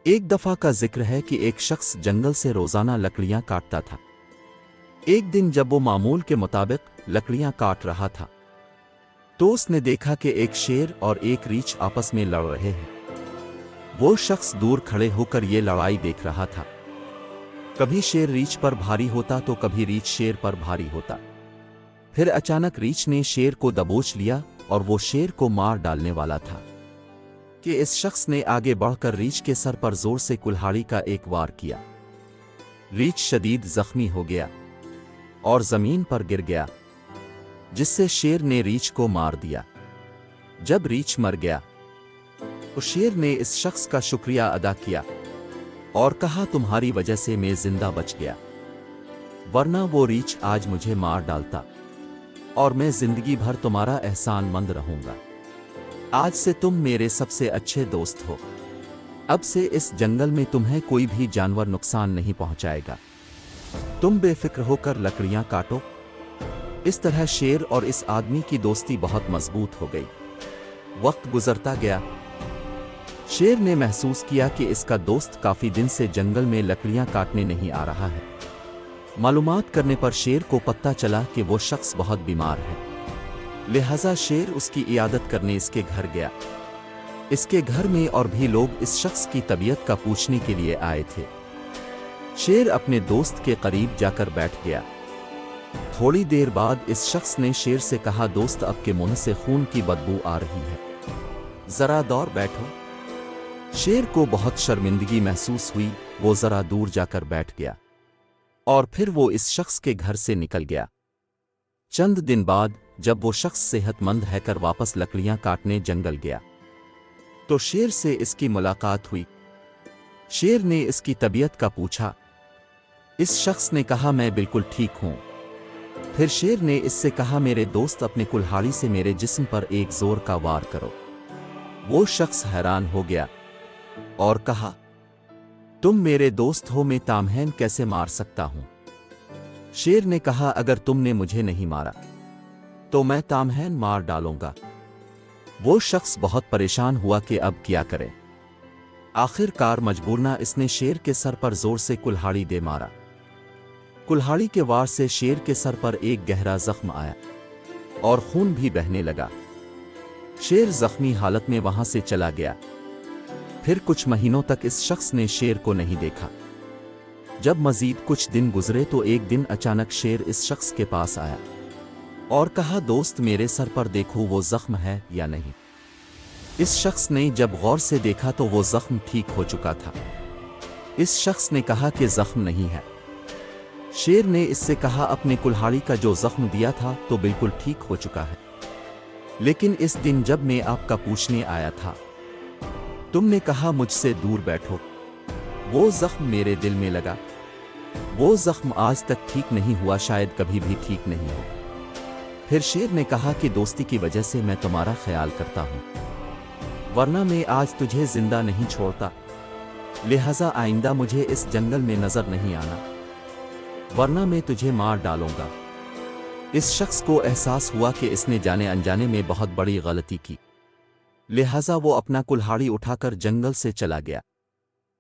ایک دفعہ کا ذکر ہے کہ ایک شخص جنگل سے روزانہ لکڑیاں کاٹتا تھا۔ ایک دن جب وہ معمول کے مطابق لکڑیاں کاٹ رہا تھا تو اس نے دیکھا کہ ایک شیر اور ایک ریچھ آپس میں لڑ رہے ہیں۔ وہ شخص دور کھڑے ہو کر یہ لڑائی دیکھ رہا تھا۔ کبھی شیر ریچھ پر بھاری ہوتا تو کبھی ریچھ شیر پر بھاری ہوتا۔ پھر اچانک ریچھ نے شیر کو دبوچ لیا اور وہ شیر کو مار ڈالنے والا تھا کہ اس شخص نے آگے بڑھ کر ریچھ کے سر پر زور سے کلہاڑی کا ایک وار کیا۔ ریچھ شدید زخمی ہو گیا اور زمین پر گر گیا، جس سے شیر نے ریچھ کو مار دیا۔ جب ریچھ مر گیا تو شیر نے اس شخص کا شکریہ ادا کیا اور کہا تمہاری وجہ سے میں زندہ بچ گیا، ورنہ وہ ریچھ آج مجھے مار ڈالتا اور میں زندگی بھر تمہارا احسان مند رہوں گا۔ آج سے تم میرے سب سے اچھے دوست ہو۔ اب سے اس جنگل میں تمہیں کوئی بھی جانور نقصان نہیں پہنچائے گا۔ تم بے فکر ہو کر لکڑیاں کاٹو۔ اس طرح شیر اور اس آدمی کی دوستی بہت مضبوط ہو گئی۔ وقت گزرتا گیا۔ شیر نے محسوس کیا کہ اس کا دوست کافی دن سے جنگل میں لکڑیاں کاٹنے نہیں آ رہا ہے۔ معلومات کرنے پر شیر کو پتہ چلا کہ وہ شخص بہت بیمار ہے، لہذا شیر اس کی عیادت کرنے اس کے گھر گیا۔ اس کے گھر میں اور بھی لوگ اس شخص کی طبیعت کا پوچھنے کے لیے آئے تھے۔ شیر اپنے دوست کے قریب جا کر بیٹھ گیا۔ تھوڑی دیر بعد اس شخص نے شیر سے کہا دوست اب کے منہ سے خون کی بدبو آ رہی ہے، ذرا دور بیٹھو۔ شیر کو بہت شرمندگی محسوس ہوئی، وہ ذرا دور جا کر بیٹھ گیا اور پھر وہ اس شخص کے گھر سے نکل گیا۔ چند دن بعد جب وہ شخص صحت مند ہے کر واپس لکڑیاں کاٹنے جنگل گیا تو شیر سے اس کی ملاقات ہوئی۔ شیر نے اس کی طبیعت کا پوچھا۔ اس شخص نے کہا میں بالکل ٹھیک ہوں۔ پھر شیر نے اس سے کہا میرے دوست اپنے کلہاڑی سے میرے جسم پر ایک زور کا وار کرو۔ وہ شخص حیران ہو گیا اور کہا تم میرے دوست ہو، میں تامہین کیسے مار سکتا ہوں؟ شیر نے کہا اگر تم نے مجھے نہیں مارا تو میں تامہین مار ڈالوں گا۔ وہ شخص بہت پریشان ہوا کہ اب کیا کرے۔ آخر کار مجبورنہ اس نے شیر کے سر پر زور سے کلہاڑی دے مارا۔ کلہاڑی کے وار سے شیر کے سر پر ایک گہرا زخم آیا اور خون بھی بہنے لگا۔ شیر زخمی حالت میں وہاں سے چلا گیا۔ پھر کچھ مہینوں تک اس شخص نے شیر کو نہیں دیکھا۔ جب مزید کچھ دن گزرے تو ایک دن اچانک شیر اس شخص کے پاس آیا اور کہا دوست میرے سر پر دیکھو وہ زخم ہے یا نہیں۔ اس شخص نے جب غور سے دیکھا تو وہ زخم ٹھیک ہو چکا تھا۔ اس شخص نے کہا کہ زخم نہیں ہے۔ شیر نے اس سے کہا اپنے کلہاڑی کا جو زخم دیا تھا تو بالکل ٹھیک ہو چکا ہے، لیکن اس دن جب میں آپ کا پوچھنے آیا تھا تم نے کہا مجھ سے دور بیٹھو۔ وہ زخم میرے دل میں لگا۔ وہ زخم آج تک ٹھیک نہیں ہوا، شاید کبھی بھی ٹھیک نہیں ہو۔ پھر شیر نے کہا کہ دوستی کی وجہ سے میں تمہارا خیال کرتا ہوں، ورنہ میں آج تجھے زندہ نہیں چھوڑتا، لہذا آئندہ مجھے اس جنگل میں نظر نہیں آنا، ورنہ میں تجھے مار ڈالوں گا۔ اس شخص کو احساس ہوا کہ اس نے جانے انجانے میں بہت بڑی غلطی کی، لہذا وہ اپنا کلہاڑی اٹھا کر جنگل سے چلا گیا۔